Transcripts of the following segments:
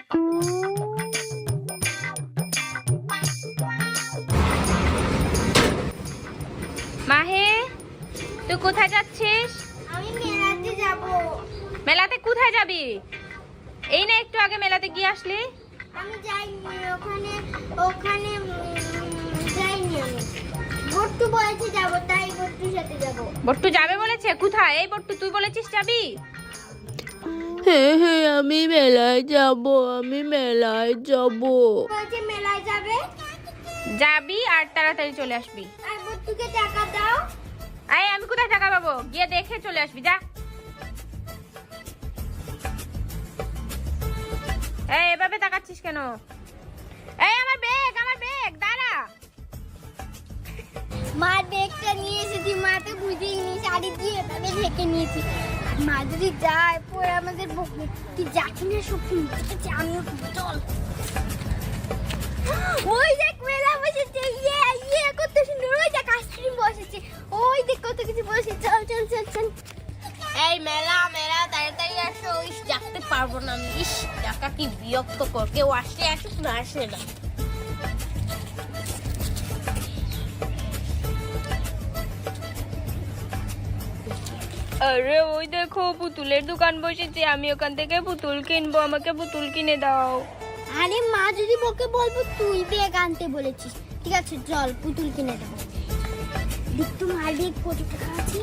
মাহে, তুই কোথায় যাচ্ছিস? আমি মেলাতে যাব। মেলাতে কোথায় যাবি? এই না একটু আগে মেলাতে গিয়ে আসলি। আমি যাইনি ওখানে, ওখানে যাইনি আমি। বট্টু বলেছে যাব, তাই বট্টুর সাথে যাব। বট্টু যাবে বলেছে? কোথায়? এই বট্টু, তুই বলেছিস যাবি? হ্যাঁ হ্যাঁ, আমি মেলায় যাব, আমি মেলায় যাব। বলছে মেলায় যাবে। যাবি আর তাড়াতাড়ি চলে আসবি। আর বট্টুকে টাকা দাও। এই আমি কোথায় টাকা পাবো? গিয়ে দেখে চলে আসবি, যা। এই এভাবে তাকাচ্ছিস কেন? এই আমার ব্যাগ, আমার ব্যাগ, দাঁড়া। মার ব্যাগটা নিয়ে এসেছি, মাকে বুঝিয়ে শাড়ি দিয়ে এভাবে ঢেকে নিয়েছি। মা যদি যায় পরে আমাদের বকবে, তুই যাচ্ছি না সব শুনতে, আমিও চল। ওই দেখ মেলা বসেছে, ইয়ে ইয়ে কত সুন্দর। ওই দেখ আইসক্রিম বসেছে, ওই দেখ কত কিছু বসেছে। চল চল চল চল। এই মেলা মেলা, তাড়াতাড়ি আসো। ইস, ডাকতে পারবো না আমি। ইস, ডাকা কি বিরক্ত কর। কেউ আসলে আসুক, না আসে না। আরে ওই দেখো পুতুলের দোকান বসেছে, আমি ওখান থেকে পুতুল কিনবো, আমাকে পুতুল কিনে দাও। আরে মা যদি বকে বলবো তুই ব্যাগ আনতে বলেছিস। ঠিক আছে চল, পুতুল কিনে দেবো। দেখ তো মার ব্যাগ কত টাকা আছে।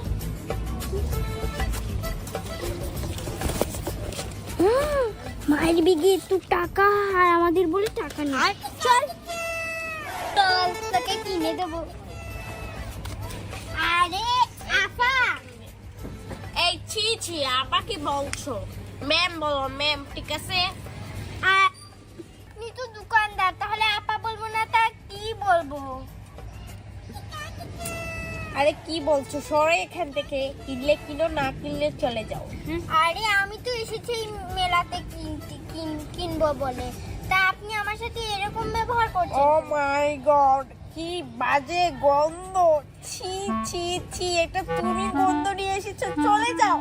মায়ের ব্যাগে একটু টাকা, আর আমাদের বলে টাকা নেই। চল চল, তোকে কিনে দেবো। আরে আপা, এই ছি ছি, আপা কি বলছো? ম্যাম বলো, ম্যাম, ঠিক আছে? আপনি তো দোকানদার, তাহলে আপা বলবো না তা কি বলবো? আরে কি বলছো? সরে এখান থেকে। কিনলে কিনো, না কিনলে চলে যাও। আরে আমি তো এসেছি এই মেলাতে কিনবো বলে, তা আপনি আমার সাথে এরকম ব্যবহার ও করছেন। মাই গড, কি বাজে গন্ধ। ছি ছি ছি, এটা তুমি গন্ধ নিয়ে এসেছো। চলে যাও,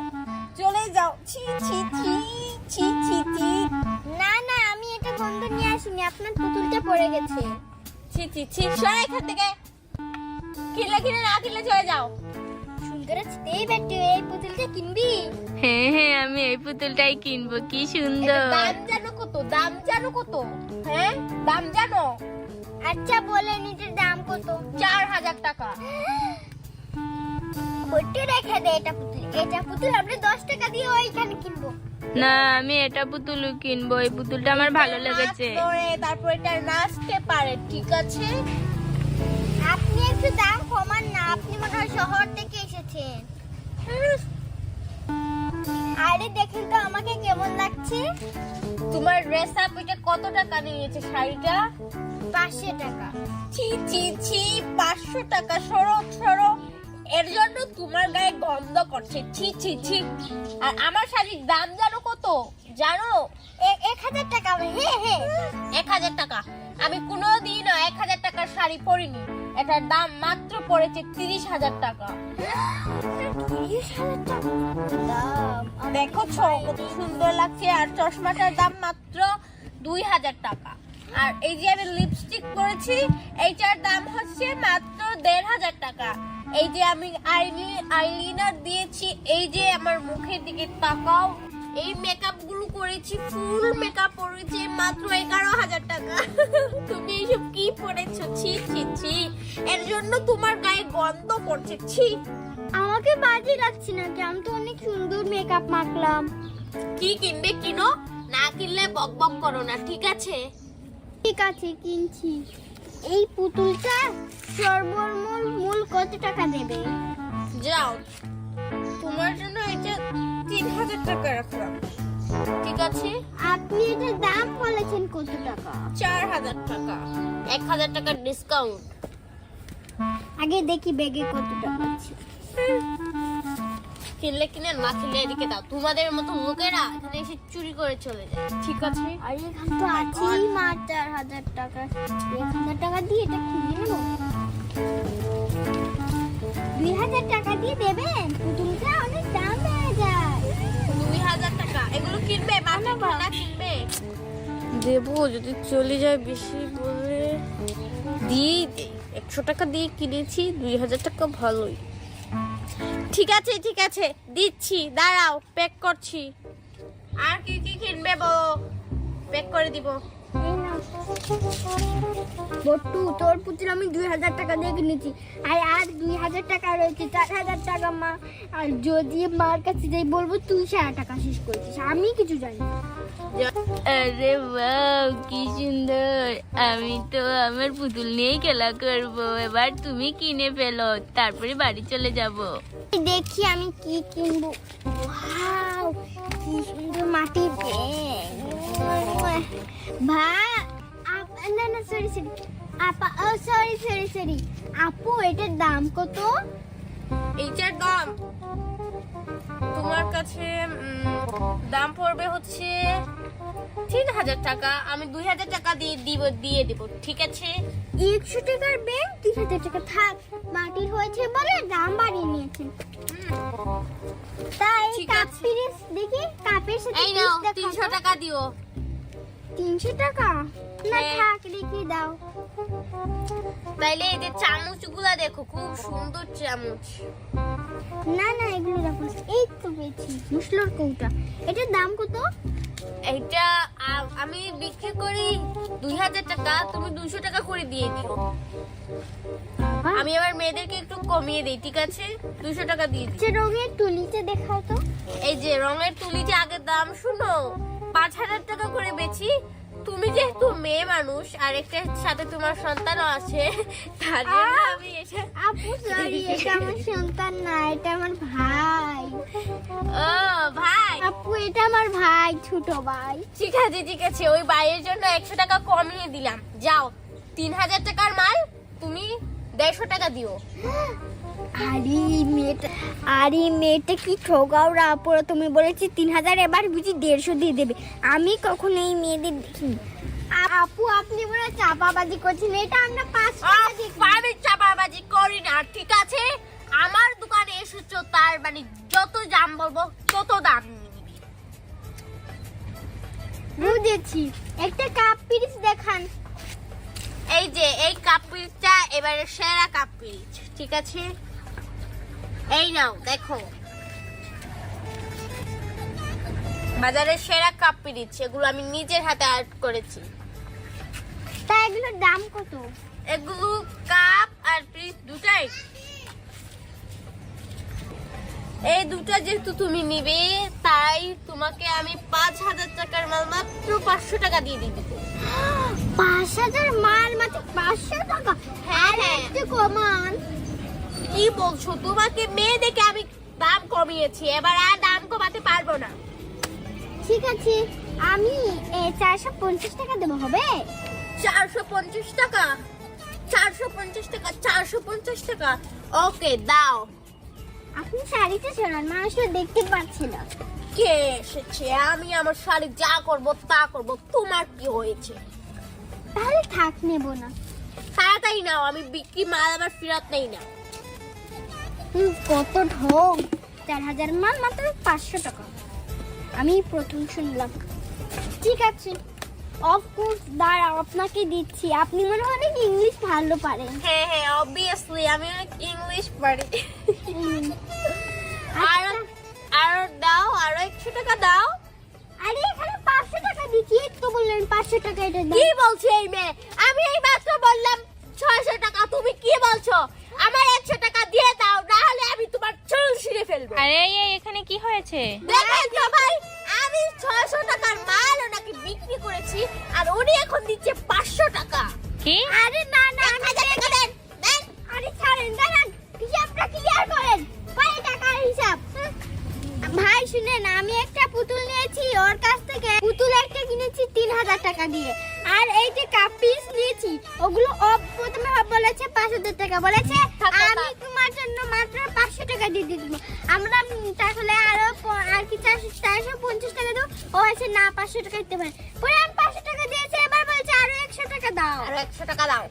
চলে যাও। ছি ছি ছি ছি ছি ছি। না না, আমি এটা গন্ধ নিয়ে আসিনি, আপনার পুতুলটা পড়ে গেছে। ছি ছি ছি, সরে এখান থেকে। কিনলে কিনে, না কিনলে চলে যাও। সুন্দর আছে এই বেটু, এই পুতুলটা কিনবি? হ্যাঁ হ্যাঁ, আমি এই পুতুলটাই কিনবো, কি এটার সুন্দর। দাম জানো কত? দাম জানো কত? হ্যাঁ, দাম জানো? আচ্ছা বলেন এটার দাম কত? 4000 টাকা। বট্টু রেখে দে এটা পুতুল। এটা পুতুল আমরা 10 টাকা দিয়ে ওইখানে কিনবো। না, আমি এটা পুতুল কিনবো, এই পুতুলটা আমার ভালো লেগেছে। নাচ করে, তারপর এটা নাচতে পারে, ঠিক আছে? আপনি একটু দাম কমান না, আপনি মনে হয় শহর থেকে এসেছেন। আরে দেখেন তো আমাকে কেমন লাগছে। তোমার ড্রেস আপ এটা কত টাকা নিয়েছে শাড়িটা? 500 টাকা। ছি ছি ছি, 500 টাকা। সরো সরো, এর জন্য তোমার গায়ে গন্ধ করছে। ছি ছি ছি। আর আমার শাড়ির দাম জানো কত? জানো? 1000 টাকা। হ্যাঁ হ্যাঁ, 1000 টাকা। আমি কোনোদিনও 1000 টাকার শাড়ি পরিনি। এটার দাম মাত্র পড়েছে 30,000 টাকা। 30,000 টাকা দাম। দেখো কত সুন্দর লাগছে। আর চশমাটার দাম মাত্র 2000 টাকা। আর এই যে আমি লিপস্টিক পরেছি, এইটার দাম হচ্ছে মাত্র 1500 টাকা। এই যে আমি আইলাইনার দিয়েছি, এই যে আমার মুখের দিকে তাকাও, এই মেকআপ গুলো করেছি, ফুল মেকআপ করেছি, মাত্র 11,000 টাকা। তুমি এইসব কি পরেছো? ছি ছি ছি, এর জন্য তোমার গায়ে গন্ধ করছে। ছি। আমাকে বাজে লাগছে নাকি? আমি তো অনেক সুন্দর মেকআপ মাখলাম। কি কিনবে কিনো, না কিনলে বক বক করো না, ঠিক আছে? ঠিক আছে কিনছি। এই পুতুলটা সর্বমূল কত টাকা দেবে? যাও, তোমার জন্য এটা 3000 টাকা রাখলাম, ঠিক আছে? আপনি এটার দাম বলেছেন কত টাকা? 4000 টাকা। 1000 টাকা ডিসকাউন্ট। আগে দেখি ব্যাগে কত টাকা আছে। কিনলে কিনে, না কিনলে এদিকে দাও। তোমাদের মতো লোকেরা এখানে এসে চুরি করে চলে যায়, ঠিক আছে? আর এখান তো আছেই মাত্র 4000 টাকা। 1000 টাকা দিয়ে এটা কিনে নেব। 2000 টাকা দিয়ে দেবেন? পুতুলটা অনেক দাম হয়ে যায়। 2000 টাকা। এগুলো কিনবে? মাত্র না কিনবে? দেবো যদি চলে যায় বেশি বলে দিয়ে 100 টাকা দিয়ে কিনেছি, 2000 টাকা ভালোই। ঠিক আছে দিচ্ছি, দাঁড়াও প্যাক করছি। আর কি কি কিনবে বলো, প্যাক করে দিব। বট্টু, তোর পুতুল আমি 2000 টাকা দিয়ে কিনেছি, আর 2000 টাকা রয়েছে, 4000 টাকা মা। আর যদি মার কাছে যাই বলবো তুই 1000 টাকা শেষ করেছিস, আমি কিছু জানি না। আরে বাহ, কি সুন্দর! আমি তো আমার পুতুল নিয়েই খেলা করব। এবার তুমি কিনে ফেলো, তারপরে বাড়ি চলে যাব। দেখি আমি কি কিনবো। ওয়াও, কি সুন্দর মাটির ব্যাগ। না সরি আপা, ও সরি আপু, এটার দাম কত? এইটার দাম তোমার কাছে দাম পড়বে হচ্ছে 3000 টাকা। আমি 2000 টাকা দিয়ে দিব, ঠিক আছে? 100 টাকার ব্যাগ 3000 টাকা। থাক, মাটির হয়েছে বলে দাম বাড়িয়ে নিয়েছেন। তাই ঠিক কাপ আছে। পিরিস দেখি, কাপের সাথে এই নাও, পিসটা 300 খাও। টাকা দিও। 300 টাকা? না হ্যাঁ। থাক, রেখে দাও। তাইলে এই যে চামচগুলা দেখো, খুব সুন্দর চামচ। না এগুলো রাখো। এই তো পেয়েছি মুসলোর কৌটা। এটার দাম কত? এইটা আমি বিক্রি করি 2000 টাকা, তুমি 200 টাকা করে দিয়ে দিও। আমি আবার মেয়েদেরকে একটু কমিয়ে দিই, ঠিক আছে? 200 টাকা দিয়ে দিই। যে রঙের তুলিতে দেখাও তো। এই যে রঙের তুলি যে আগের দাম শুনো 5000 টাকা করে বেচি। তুমি যেহেতু মেয়ে মানুষ আর একটার সাথে তোমার সন্তানও আছে, তার জন্য আমি এটা। আপু সরি, এটা আমার সন্তান না, এটা আমার ভাই। ও ভাই, আপু এটা আমার ভাই, ছোট ভাই। ঠিক আছে, ওই ভাইয়ের জন্য 100 টাকা কমিয়ে দিলাম। যাও, 3000 টাকার মাল তুমি 150 টাকা দিও। আরে মেয়েটা কি ঠগাওরা আপু, তুমি বলেছি 3000, এবার বুঝি 150 দিয়ে দেবে। আমি কখনো এই মেয়েদের দেখিনি। আপু আপনি মনে চাপাবাজি করছেন, এটা আমরা 5 টাকা দিয়ে কিনি। আমি চাপাবাজি করি না, ঠিক আছে? আমার দোকানে এসেছো, তার মানে যত দাম বলবো তত দাম নিবি। বুঝেছি। একটা কাপ পিরিস দেখান। এই যে এই কাপ পিরিচটা এবারে সেরা কাপ পিরিচ, ঠিক আছে? এই নাও দেখো, বাজারের সেরা কাপ পিরিচ, এগুলো আমি নিজের হাতে আর্ট করেছি। তা এগুলোর দাম কত? এগুলো কাপ আর পিরিচ দুটাই। এই দুটা যেহেতু তুমি নিবে, তাই তোমাকে আমি 5000 টাকার মাল মাত্র 500 টাকা দিয়ে দিব। 5000 মাল মাত্র 500 টাকা? হ্যাঁ, আর একটু কমান। কি বলছো? তোমাকে মেয়ে দেখে আমি দাম কমিয়েছি, এবার আর দাম কমাতে পারবো না। ঠিক আছে, আমি 450 টাকা দেবো, হবে? 450 টাকা? 450 টাকা, ওকে দাও। আপনি শাড়িতে সরান, মানুষও দেখতে পাচ্ছে না। কে এসেছে? আমি আমার শাড়ি যা করব তা করব, তোমার কি হয়েছে? তাহলে থাক, নেবো না। তাড়াতাড়ি নাও, আমি বিক্রি মাল আবার ফেরত নেই না। কত ঢং! 4000 মাল মাত্র 500 টাকা। আমি প্রথম শুনলাম। ঠিক আছে, অফকোর্স দাঁড়াও, আপনাকে দিচ্ছি। আপনি মনে হয় অনেক ইংলিশ ভালো পারেন। হ্যাঁ, অবভিয়াসলি আমি অনেক ইংলিশ পারি। আর আর দাও, আরো 100 টাকা দাও। আরে এখানে 500 টাকা দিচ্ছি, এই তো বললেন 500 টাকা এটা দাও। কি বলছে এই মেয়ে? আমি এই মাত্র বললাম 600 টাকা, তুমি কি বলছো? আমার 100 টাকা দিয়ে দাও, না হলে আমি তোমার চুল ছিঁড়ে ফেলবো। আরে এখানে কি হয়েছে? দেখেন তো ভাই, আমি 600 টাকার মাল ওনাকে বিক্রি করেছি, আর উনি এখন দিচ্ছে 500 টাকা। কি? আরে না 1000 টাকা দেন। আরে ছাড়েন, দাঁড়ান, হিসাবটা ক্লিয়ার করেন। কয় টাকার হিসাব? ভাই শুনেন, আমি একটা পুতুল নিয়েছি ওর কাছ থেকে। পুতুল একটা কিনেছি 3000 টাকা দিয়ে, আর এই যে কাপ পিস নিয়েছি ওগুলো প্রথমে বলেছে 5000 টাকা বলেছে। আমি তোমার জন্য মাত্র 500 টাকা দিয়ে দিব। আমরা তাহলে আর কি 450 টাকা দেবো। ও আছে না 500 টাকা দিতে পারে। পরে আমি 500 টাকা দিয়েছি, এবার বলছে আরো 100 টাকা দাও। আর 100 টাকা দাও।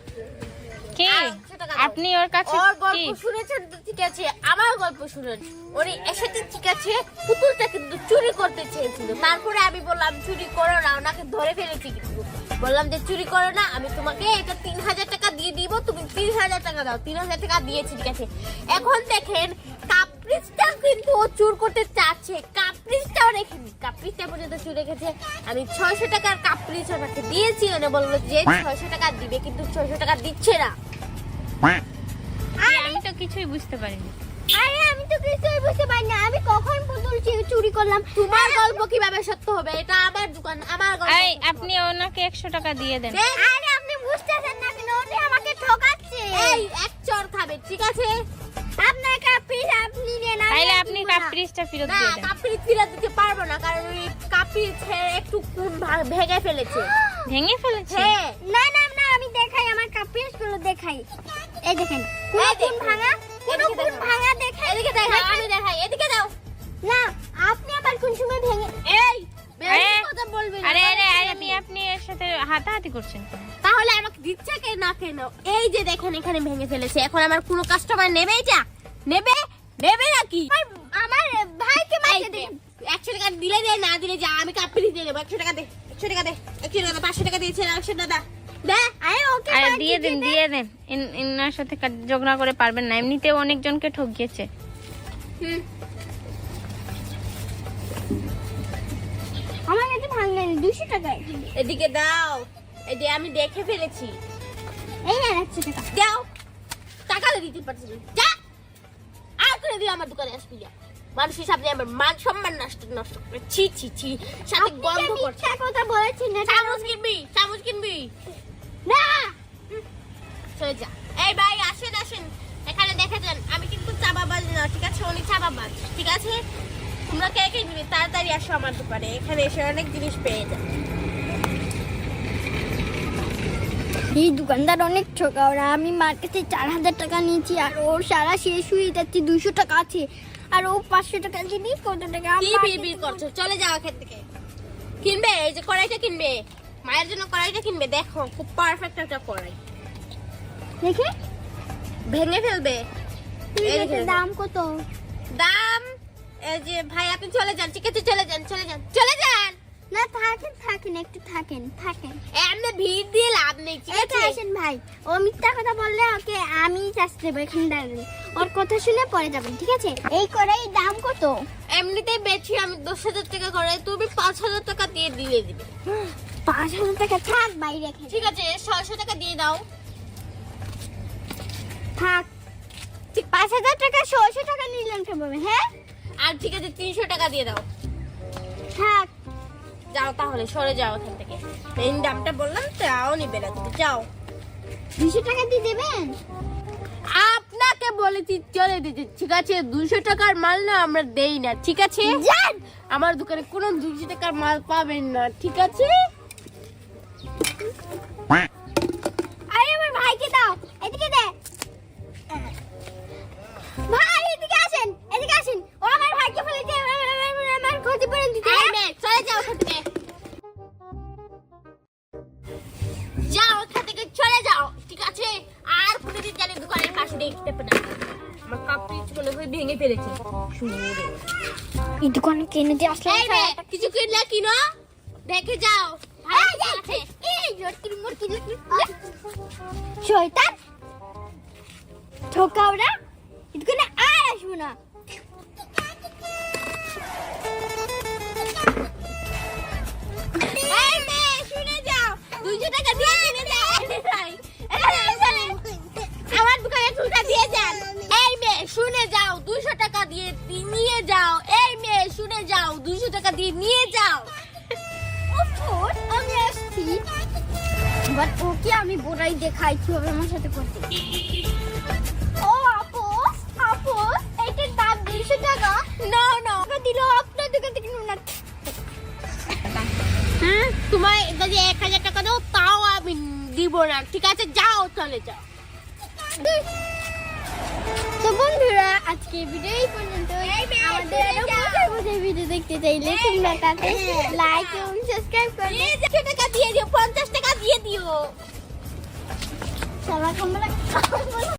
কি? 100 টাকা দাও। আপনি ওর কাছে ওর কি? গল্প শুনেছেন ঠিক আছে আমার গল্প শুনুন। উনি এসেছে ঠিক আছে, পুতুলটা কিন্তু চুরি করতে চেয়েছিল। তারপরে আমি বললাম চুরি করো না, ওনাকে ধরে ফেলেছি। কিন্তু বললাম যে চুরি করো না, আমি তোমাকে এটা 3000 টাকা দিয়ে দিব, তুমি 3000 টাকা দাও। 3000 টাকা দিয়েছি ঠিক আছে। এখন দেখেন কাপ্রিজটা কিন্তু ও চুর করতে চাচ্ছে, কাপ্রিজটাও রেখেনি, কাপ্রিজটা পর্যন্ত চুর রেখেছে। আমি 600 টাকার কাপ্রিজ ওনাকে দিয়েছি, উনি বললো যে 600 টাকা দিবে, কিন্তু 600 টাকা দিচ্ছে না। আমি তো কিছুই বুঝতে পারিনি। আরে আমি তো কিছুই বুঝতে পারি না, আমি কখন পুতুল চুরি করলাম? তোমার গল্প কিভাবে সত্য হবে? এটা আমার দোকান, আমার গল্প। এই আপনি ওনাকে 100 টাকা দিয়ে দেন। আরে আপনি বুঝতেছেন না কেন? উনি আমাকে ঠকাচ্ছে। এই এক চড় খাবে ঠিক আছে। আপনার কাপ্রিজ আপনি নেন, আমি তাইলে আর আপনি দিব না। কাপ্রিজটা ফেরত না দিয়ে দেন। কাপ্রিজ ফিরে দিতে পারবো না, কারণ ওই কাপ্রিজ একটু কোন ভেঙে ফেলেছে। ভেঙে ফেলেছে? হ্যাঁ না না না, আমি দেখাই, আমার কাপ্রিজ গুলো দেখাই। এই দেখেন, কোন এই কোন দেখুন। ভাঙা, কোন এদিকে কোন দেখো। ভাঙা দেখাই। এদিকে দেখাই, আমি দেখাই, এদিকে দাও। না, আপনি আবার কোন সময় ভেঙে? এই বেশি এ, কথা বলবি না। আরে আরে আপনি এর সাথে হাতাহাতি করছেন কেন? তাহলে আমাকে দিচ্ছে কে না কেন? এই যে দেখেন এখানে ভেঙে ফেলেছে। এখন আমার কোনো কাস্টমার নেবে? এটা নেবে নাকি? আমার ভাইকে মাইকে দিন। 100 টাকা দিলে দে, না দিলে যা, আমি কাপ্রিজ দিয়ে দেবো। 100 টাকা দে, 100 টাকা দে, 100 টাকা দে, 500 টাকা দিয়েছে, 100 টাকা দে। আরে ওকে আরে মার দিয়ে দেন দিয়ে দেন। ইনার সাথে ঝগড়া করে পারবেন না, এমনিতেও অনেকজনকে ঠকিয়েছে। হুম আমার কাছে ভাঙবে না, 200 টাকা। এদিকে দাও। এই যে আমি দেখে ফেলেছি। এই না 100 টাকা। দাও, টাকা দিতে পারছি না। যা, আর করে দিও আমার দোকানে আসবি না। মানুষের সামনে আমার মান সম্মান নষ্ট করে। ছি ছি ছি, সাথে আপনি গন্ধ যে করছে। মিথ্যা কথা বলেছেন না। চামচ কিনবি, চামচ কিনবি। না, চলে যা। এই ভাই আসেন আসেন, এখানে দেখে যান। আমি কিন্তু চাবাবাজ না ঠিক আছে, উনি চাবাবাজ ঠিক আছে। তোমরা কে কে নিবে তাড়াতাড়ি আসো আমার দোকানে, এখানে এসে অনেক জিনিস পেয়ে যাবে। এই দোকানদার অনেক ঠকাওরা। আমি মার্কেটে 4000 টাকা নিয়েছি, আর ওর সারা শেষ হয়ে যাচ্ছে। 200 টাকা আছে, আর ও 500 টাকা জিনিস কত টাকা? কি বিড়বিড় করছো? চলে যাও এখান থেকে। কিনবে, এই যে কড়াইটা কিনবে, মায়ের জন্য কড়াইটা কিনবে। দেখো খুব পারফেক্ট একটা কড়াই, দেখে ভেঙে ফেলবে। এই দেখে এটার দাম কত? দাম এই যে ভাই আপনি চলে যান ঠিক আছে, চলে যান চলে যান চলে যান। না থাকেন থাকেন, একটু থাকেন থাকেন। এমনি ভিড় দিয়ে লাভ নেই ঠিক একা আছে। আসেন ভাই, ও মিথ্যা কথা বললে ওকে আমি শাস্তি দেবো। এখানে দাঁড়ান, ওর কথা শুনে পরে যাবেন ঠিক আছে? এই কড়াই দাম কত? এমনিতেই বেচি আমি 10,000 টাকা করে, তুমি 5,000 টাকা দিয়ে দিলে দিবে। 5000 টাকা থাক, বাইরে রেখে ঠিক আছে 600 টাকা দিয়ে দাও। থাক। ঠিক 5000 টাকা 600 টাকা নিলেন কিভাবে? হ্যাঁ আর ঠিক আছে 300 টাকা দিয়ে দাও। থাক। যাও তাহলে, সরে যাও এখান থেকে। মেইন দামটা বললাম তাও নিবে না তুমি, যাও। 200 টাকা দিয়ে দেবেন? আপনাকে বলেছি চলে দিতে ঠিক আছে। 200 টাকার মাল না আমরা দেই না ঠিক আছে। যান। আমার দোকানে কোনো 200 টাকার মাল পাবেন না ঠিক আছে। আরে আমার ভাইকে দাও, এদিকে দে। ভাই এদিকে আসেন, এদিকে আসেন। ও আমার ভাইকে ফেলেছে, আমার ক্ষতিপূরণ দিতে। এই মেয়ে, চলে যাও এখান থেকে। যাও এখান থেকে চলে যাও ঠিক আছে। আর কোনোদিন জানি দোকানের পাশে দেখতে পাবে না। আমার কাপড় মনে হয় ভেঙে ফেলেছে। শুনুন এই দোকানে কিনে দিয়ে আসলে এই মেয়ে, কিছু কিনলে কিনো, দেখে যাও। এই যে আছে, এই জোরকির মুরকি শয়তান ঠকাওরা। এই দোকানে আর আসবো না। এই মেয়ে শুনে যাও, 200 টাকা দিয়ে কিনে যাও। আমার দোকানে চুলটা দিয়ে যান। এই মেয়ে শুনে যাও, 200 টাকা দিয়ে নিয়ে যাও। এই মেয়ে শুনে যাও, 200 টাকা দিয়ে নিয়ে যাও। ওফোর, আমি আসছি। বাট ওকে আমি বোরাই দেখাই কিভাবে আমার সাথে করতে। ও আপোস, আপোস, এইটার দাম 200 টাকা। না না, ওকে দিল আপনার দোকান থেকে না। হ্যাঁ তোমায় যদি 1000 টাকা দাও তাও আমি দিব না ঠিক আছে। যাও চলে যাও। তো বন্ধুরা আজকে ভিডিও এই পর্যন্ত। আমাদের আরো মজার মজার ভিডিও দেখতে চাইলে তোমরা তাতে লাইক এবং সাবস্ক্রাইব করবে। 100 টাকা দিয়ে দিও, 50 টাকা দিয়ে দিও। সবাই তোমরা